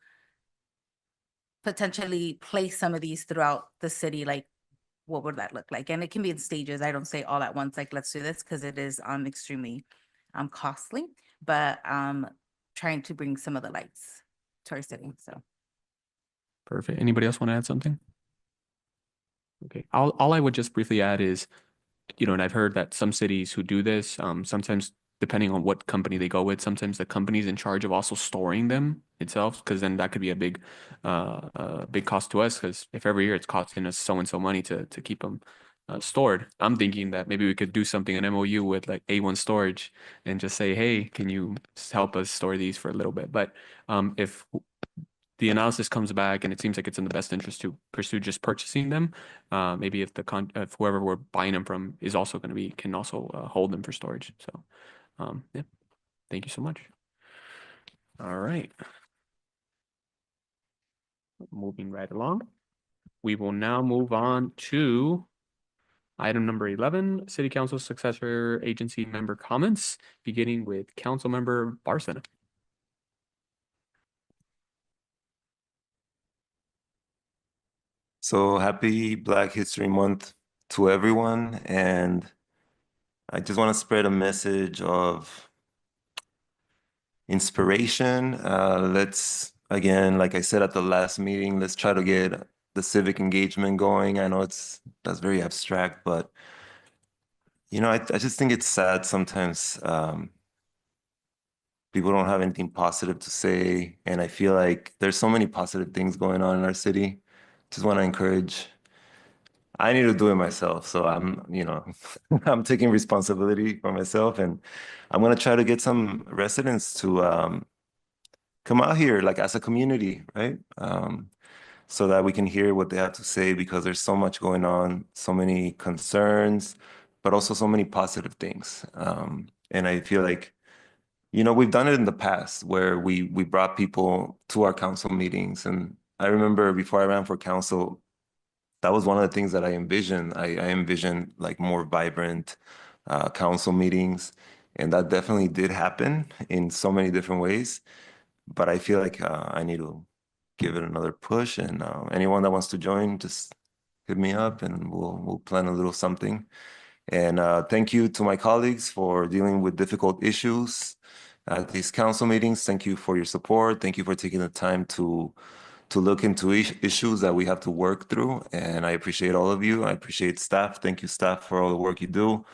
potentially place some of these throughout the city, like what would that look like? And it can be in stages. I don't say all at once, like, let's do this, because it is extremely costly, but trying to bring some of the lights to our city. So Perfect. Anybody else want to add something? Okay. All I would just briefly add is, and I've heard that some cities who do this, sometimes depending on what company they go with, sometimes the company's in charge of also storing them itself, because then that could be a big cost to us, because if every year it's costing us so and so money to keep them stored. I'm thinking that maybe we could do something, an MOU with like A1 Storage, and just say, hey, can you help us store these for a little bit? But if the analysis comes back and it seems like it's in the best interest to pursue just purchasing them, maybe if if whoever we're buying them from is also going to can also hold them for storage. So yeah, thank you so much. All right. Moving right along. We will now move on to item number 11, City Council Successor Agency Member Comments, beginning with Council Member Barson. So happy Black History Month to everyone. And I just want to spread a message of inspiration. Let's, again, like I said at the last meeting, let's try to get the civic engagement going. I know that's very abstract, but I just think it's sad sometimes people don't have anything positive to say. And I feel like there's so many positive things going on in our city. Just want to encourage. I need to do it myself. So I'm taking responsibility for myself, and I'm going to try to get some residents to come out here like as a community, right? So that we can hear what they have to say, because there's so much going on, so many concerns, but also so many positive things. And I feel like, we've done it in the past where we brought people to our council meetings. And I remember before I ran for council, that was one of the things that I envisioned. I envisioned like more vibrant council meetings, and that definitely did happen in so many different ways. But I feel like I need to give it another push, and anyone that wants to join, just hit me up, and we'll plan a little something. And thank you to my colleagues for dealing with difficult issues at these council meetings. Thank you for your support. Thank you for taking the time to look into issues that we have to work through. And I appreciate all of you. I appreciate staff. Thank you, staff, for all the work you do.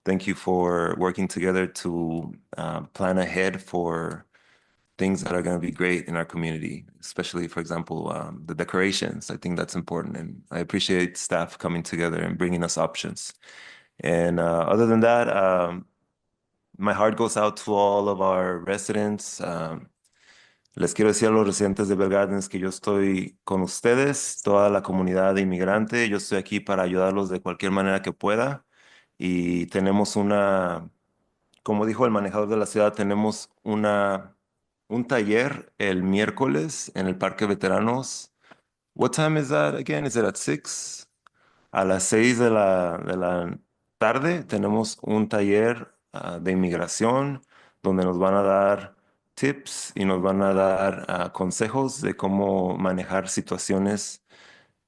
Thank you for working together to plan ahead for things that are going to be great in our community, especially, for example, the decorations. I think that's important. And I appreciate staff coming together and bringing us options. And other than that, my heart goes out to all of our residents. Les quiero decir a los residentes de Bell Gardens que yo estoy con ustedes, toda la comunidad de inmigrante. Yo estoy aquí para ayudarlos de cualquier manera que pueda. Y tenemos como dijo el manejador de la ciudad, tenemos un taller el miércoles en el Parque Veteranos. What time is that again? Is it at 6? A las 6 de la tarde tenemos un taller de inmigración donde nos van a dar tips y nos van a dar consejos de cómo manejar situaciones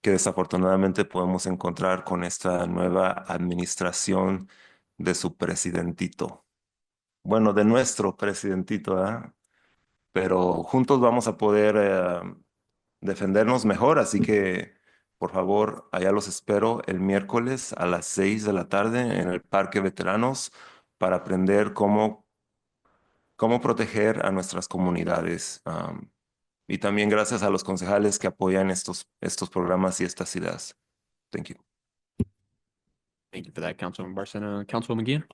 que desafortunadamente podemos encontrar con esta nueva administración de su presidentito. Bueno, de nuestro presidentito, ¿verdad? Pero juntos vamos a poder defendernos mejor, así que por favor, allá los espero el miércoles a las 6 de la tarde en el Parque Veteranos para aprender cómo proteger a nuestras comunidades. Y también gracias a los concejales que apoyan estos programas y estas ideas. Thank you. Thank you for that, Councilwoman Barcena. Councilwoman McGeehan?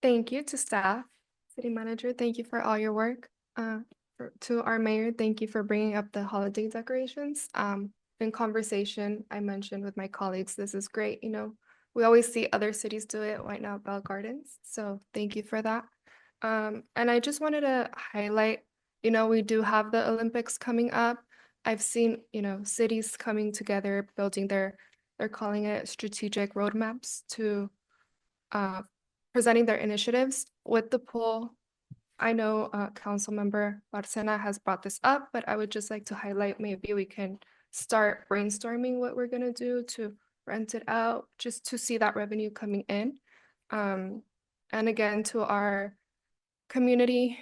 Thank you to staff, city manager, thank you for all your work. To our mayor, thank you for bringing up the holiday decorations. In conversation, I mentioned with my colleagues, this is great, we always see other cities do it, why not Bell Gardens? So thank you for that. And I just wanted to highlight, we do have the Olympics coming up. I've seen, cities coming together, building they're calling it strategic roadmaps to presenting their initiatives with the pool. I know Councilmember Barcena has brought this up, but I would just like to highlight, maybe we can start brainstorming what we're gonna do to rent it out, just to see that revenue coming in. And again, to our community,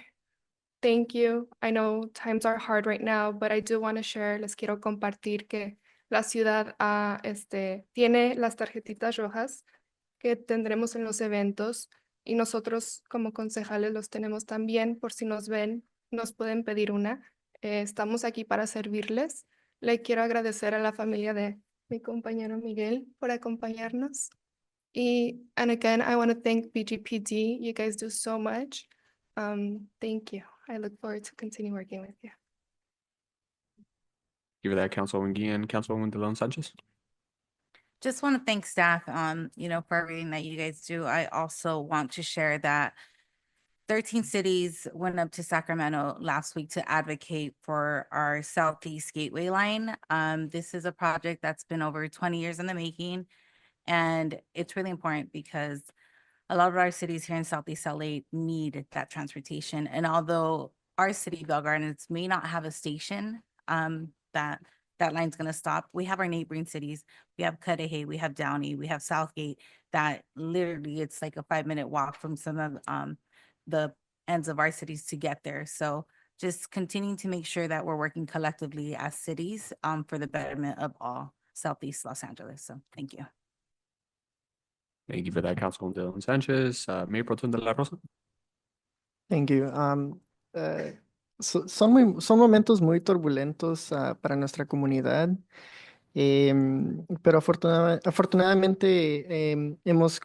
thank you. I know times are hard right now, but I do want to share, les quiero compartir que la ciudad tiene las tarjetitas rojas que tendremos en los eventos, y nosotros como concejales los tenemos también, por si nos ven, nos pueden pedir una. Estamos aquí para servirles. Le quiero agradecer a la familia de mi compañero Miguel por acompañarnos. And again, I want to thank BGPD. You guys do so much. Thank you. I look forward to continue working with you. Give you that, Councilwoman McGeehan. Councilwoman Delon Sanchez? Just want to thank staff, for everything that you guys do. I also want to share that 13 cities went up to Sacramento last week to advocate for our Southeast Gateway line. This is a project that's been over 20 years in the making, and it's really important because a lot of our cities here in Southeast LA need that transportation. And although our city, Bell Gardens, may not have a station that that line's gonna stop. We have our neighboring cities. We have Cudahy, we have Downey, we have Southgate, that literally it's like a 5-minute walk from some of the ends of our cities to get there. So just continuing to make sure that we're working collectively as cities for the betterment of all Southeast Los Angeles. So thank you. Thank you for that, Councilwoman Dylan Sanchez. Mayor Pro Tem de la Rosa. Thank you. Son momentos muy turbulentos para nuestra comunidad, pero afortunadamente hemos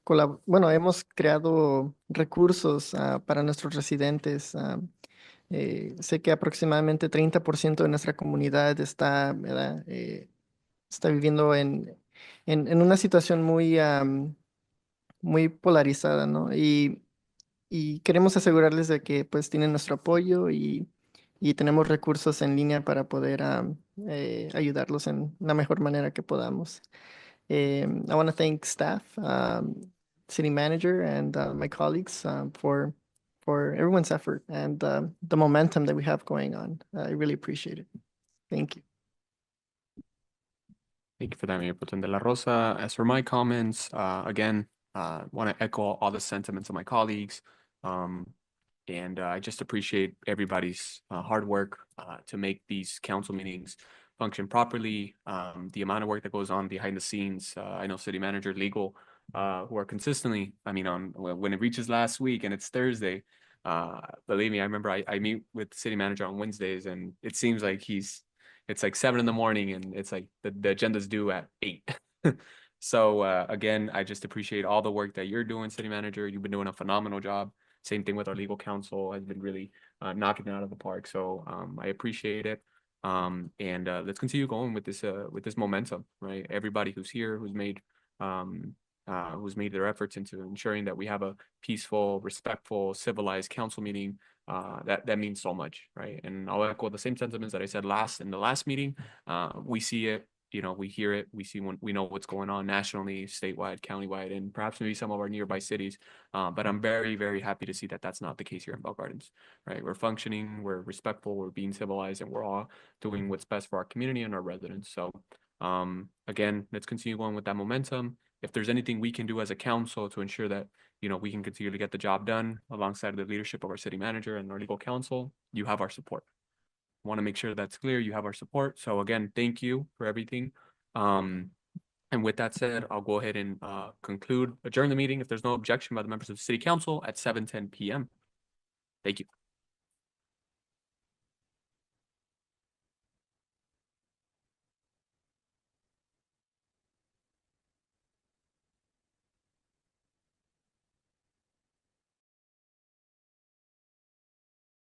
creado recursos para nuestros residentes. Sé que aproximadamente 30% de nuestra comunidad está, ¿verdad? Está viviendo en una situación muy polarizada, ¿no? Y queremos asegurarles de que pues tienen nuestro apoyo y tenemos recursos en línea para poder ayudarlos en la mejor manera que podamos. I want to thank staff, city manager, and my colleagues for everyone's effort and the momentum that we have going on. I really appreciate it. Thank you. Thank you for that, Mayor Pro Tem de la Rosa. As for my comments, again, want to echo all the sentiments of my colleagues. And I just appreciate everybody's hard work to make these council meetings function properly. The amount of work that goes on behind the scenes. I know city manager, legal, who are consistently, when it reaches last week and it's Thursday, believe me, I remember I meet with the city manager on Wednesdays, and it seems like it's like 7 a.m. and it's like the agenda's due at 8. So again, I just appreciate all the work that you're doing, city manager. You've been doing a phenomenal job. Same thing with our legal counsel, has been really knocking it out of the park. So I appreciate it. And let's continue going with this momentum, right? Everybody who's here, who's made their efforts into ensuring that we have a peaceful, respectful, civilized council meeting. That means so much, right? And I'll echo the same sentiments that I said in the last meeting. We see it, we hear it, we know what's going on nationally, statewide, countywide, and perhaps maybe some of our nearby cities. But I'm very, very happy to see that that's not the case here in Bell Gardens, right? We're functioning, we're respectful, we're being civilized, and we're all doing what's best for our community and our residents. So again, let's continue going with that momentum. If there's anything we can do as a council to ensure that we can continue to get the job done alongside the leadership of our city manager and our legal counsel, you have our support. Want to make sure that's clear. You have our support. So again, thank you for everything. And with that said, I'll go ahead and adjourn the meeting if there's no objection by the members of the city council at 7:10 p.m. Thank you.